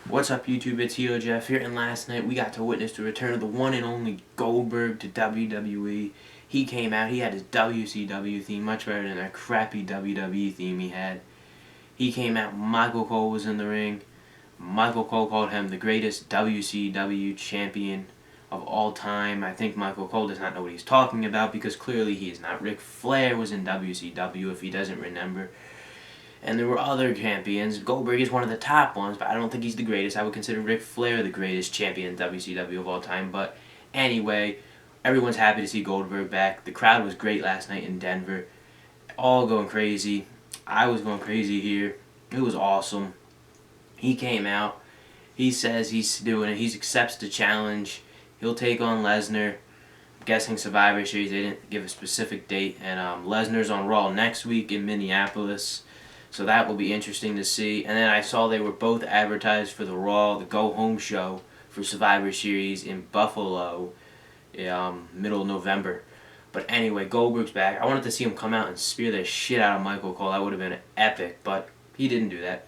What's up, YouTube? It's Hero Jeff here, and last night we got to witness the return of the one and only Goldberg to WWE. He came out, he had his WCW theme, much better than that crappy WWE theme he had. He came out, Michael Cole was in the ring. Michael Cole called him the greatest WCW champion of all time. I think Michael Cole does not know what he's talking about because clearly he is not. Ric Flair was in WCW if he doesn't remember. And there were other champions. Goldberg is one of the top ones, but I don't think he's the greatest. I would consider Ric Flair the greatest champion in WCW of all time. But anyway, everyone's happy to see Goldberg back. The crowd was great last night in Denver. All going crazy. I was going crazy here. It was awesome. He came out. He says he's doing it. He accepts the challenge. He'll take on Lesnar. I'm guessing Survivor Series. They didn't give a specific date. And Lesnar's on Raw next week in Minneapolis. So that will be interesting to see. And then I saw they were both advertised for the Raw, the Go Home show for Survivor Series in Buffalo, middle of November. But anyway, Goldberg's back. I wanted to see him come out and spear the shit out of Michael Cole. That would have been epic, but he didn't do that.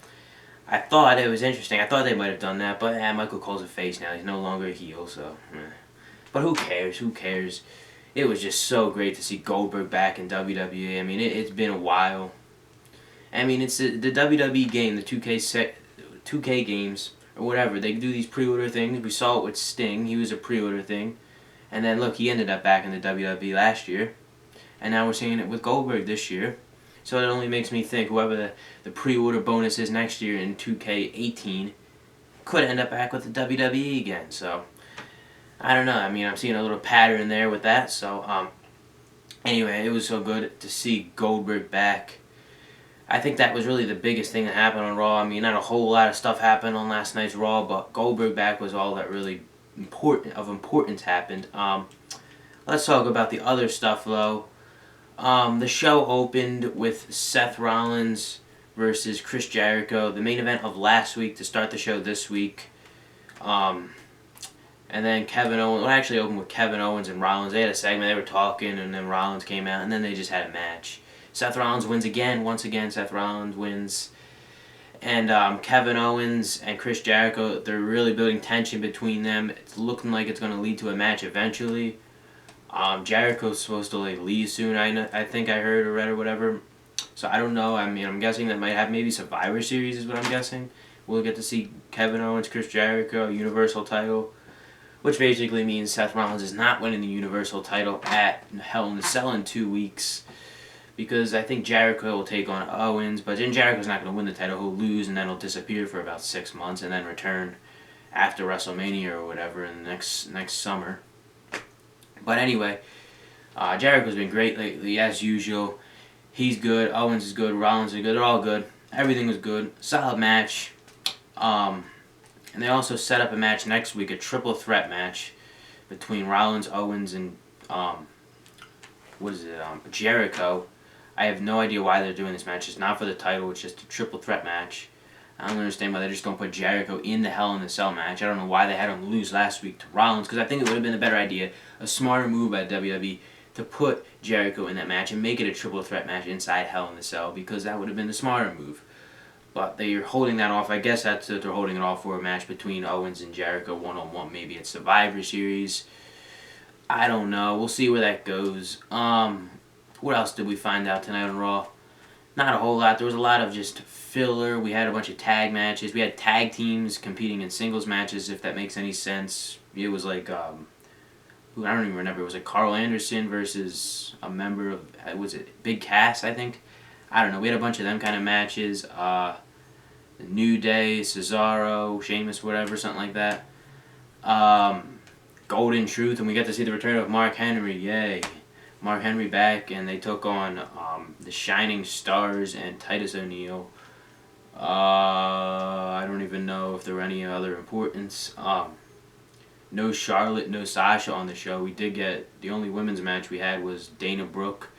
I thought it was interesting. I thought they might have done that, but Michael Cole's a face now. He's no longer a heel, so. But who cares? Who cares? It was just so great to see Goldberg back in WWE. I mean, it's been a while. I mean, it's the WWE game, the 2K games, or whatever. They do these pre-order things. We saw it with Sting. He was a pre-order thing. And then, look, he ended up back in the WWE last year. And now we're seeing it with Goldberg this year. So it only makes me think whoever the pre-order bonus is next year in 2K18 could end up back with the WWE again. So, I don't know. I mean, I'm seeing a little pattern there with that. So, anyway, it was so good to see Goldberg back. I think that was really the biggest thing that happened on Raw. I mean, not a whole lot of stuff happened on last night's Raw, but Goldberg back was all that really importance happened. Let's talk about the other stuff, though. The show opened with Seth Rollins versus Chris Jericho, the main event of last week to start the show this week. And then Kevin Owens, well, actually opened with Kevin Owens and Rollins. They had a segment, they were talking, and then Rollins came out, and then they just had a match. Seth Rollins wins again. Once again, Seth Rollins wins. And Kevin Owens and Chris Jericho, they're really building tension between them. It's looking like it's going to lead to a match eventually. Jericho's supposed to leave soon, I think I heard or read or whatever. So I don't know. I mean, I'm guessing that might have maybe Survivor Series is what I'm guessing. We'll get to see Kevin Owens, Chris Jericho, Universal title. Which basically means Seth Rollins is not winning the Universal title at Hell in a Cell in 2 weeks. Because I think Jericho will take on Owens, but then Jericho's not going to win the title. He'll lose, and then he'll disappear for about 6 months, and then return after WrestleMania or whatever in the next summer. But anyway, Jericho's been great lately, as usual. He's good. Owens is good. Rollins is good. They're all good. Everything was good. Solid match. And they also set up a match next week, a triple threat match between Rollins, Owens, and Jericho. I have no idea why they're doing this match. It's not for the title. It's just a triple threat match. I don't understand why they just don't put Jericho in the Hell in a Cell match. I don't know why they had him lose last week to Rollins, because I think it would have been a better idea, a smarter move by WWE to put Jericho in that match and make it a triple threat match inside Hell in a Cell, because that would have been the smarter move. But they're holding that off. I guess that's that they're holding it off for a match between Owens and Jericho one-on-one. Maybe it's Survivor Series. I don't know. We'll see where that goes. What else did we find out tonight on Raw? Not a whole lot. There was a lot of just filler. We had a bunch of tag matches. We had tag teams competing in singles matches, if that makes any sense. It was like, I don't even remember. It was like Carl Anderson versus a member of, was it Big Cass, I think? I don't know. We had a bunch of them kind of matches. The New Day, Cesaro, Sheamus, whatever, something like that. Golden Truth, and we get to see the return of Mark Henry. Yay. Mark Henry back, and they took on the Shining Stars and Titus O'Neil. I don't even know if there were any other importance. No Charlotte, no Sasha on the show. We did get, the only women's match we had was Dana Brooke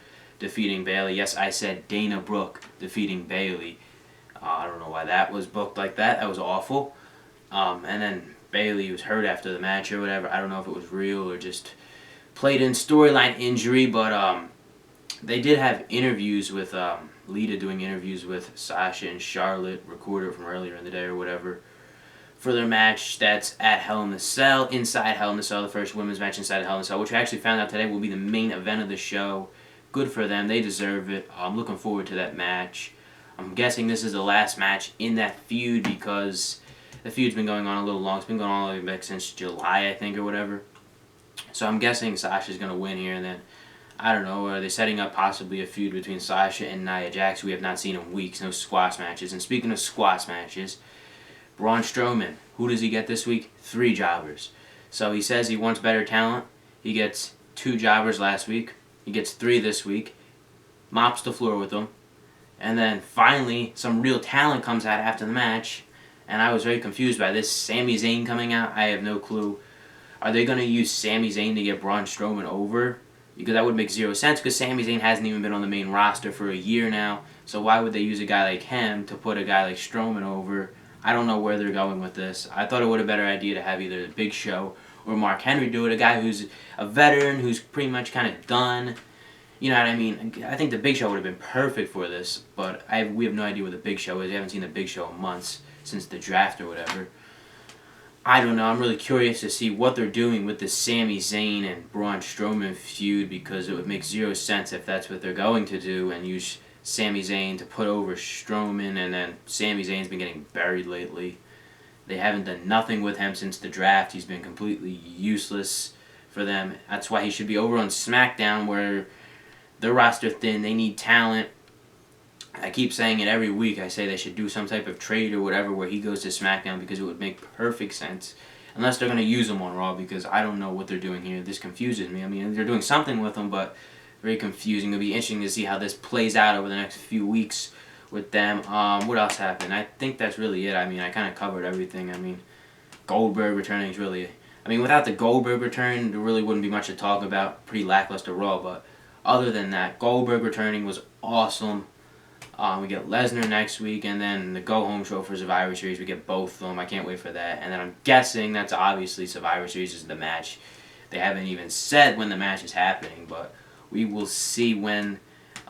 defeating Bayley. Yes, I said Dana Brooke defeating Bayley. I don't know why that was booked like that. That was awful. And then Bayley was hurt after the match or whatever. I don't know if it was real or just played in storyline injury, but they did have interviews with Lita doing interviews with Sasha and Charlotte, recorded from earlier in the day or whatever, for their match that's at Hell in a Cell, inside Hell in a Cell, the first women's match inside Hell in a Cell, which I actually found out today will be the main event of the show. Good for them. They deserve it. I'm looking forward to that match. I'm guessing this is the last match in that feud because the feud's been going on a little long. It's been going on all the way back since July, I think, or whatever. So I'm guessing Sasha's going to win here, and then, I don't know, are they setting up possibly a feud between Sasha and Nia Jax, who we have not seen in weeks, no squash matches. And speaking of squash matches, Braun Strowman, who does he get this week? 3 jobbers. So he says he wants better talent. He gets 2 jobbers last week. He gets 3 this week. Mops the floor with them. And then finally, some real talent comes out after the match. And I was very confused by this. Sami Zayn coming out. I have no clue. Are they going to use Sami Zayn to get Braun Strowman over? Because that would make zero sense because Sami Zayn hasn't even been on the main roster for a year now. So why would they use a guy like him to put a guy like Strowman over? I don't know where they're going with this. I thought it would have been a better idea to have either the Big Show or Mark Henry do it. A guy who's a veteran, who's pretty much kind of done. You know what I mean? I think the Big Show would have been perfect for this, but we have no idea what the Big Show is. We haven't seen the Big Show in months, since the draft or whatever. I don't know. I'm really curious to see what they're doing with the Sami Zayn and Braun Strowman feud because it would make zero sense if that's what they're going to do and use Sami Zayn to put over Strowman, and then Sami Zayn's been getting buried lately. They haven't done nothing with him since the draft. He's been completely useless for them. That's why he should be over on SmackDown where their roster thin. They need talent. I keep saying it every week. I say they should do some type of trade or whatever where he goes to SmackDown because it would make perfect sense. Unless they're going to use him on Raw because I don't know what they're doing here. This confuses me. I mean, they're doing something with him, but very confusing. It'll be interesting to see how this plays out over the next few weeks with them. What else happened? I think that's really it. I mean, I kind of covered everything. I mean, Goldberg returning is really... I mean, without the Goldberg return, there really wouldn't be much to talk about. Pretty lackluster Raw, but other than that, Goldberg returning was awesome. We get Lesnar next week, and then the go-home show for Survivor Series. We get both of them. I can't wait for that. And then I'm guessing that's obviously Survivor Series is the match. They haven't even said when the match is happening, but we will see when.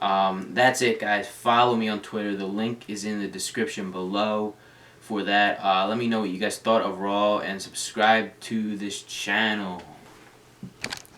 That's it, guys. Follow me on Twitter. The link is in the description below for that. Let me know what you guys thought of Raw, and subscribe to this channel.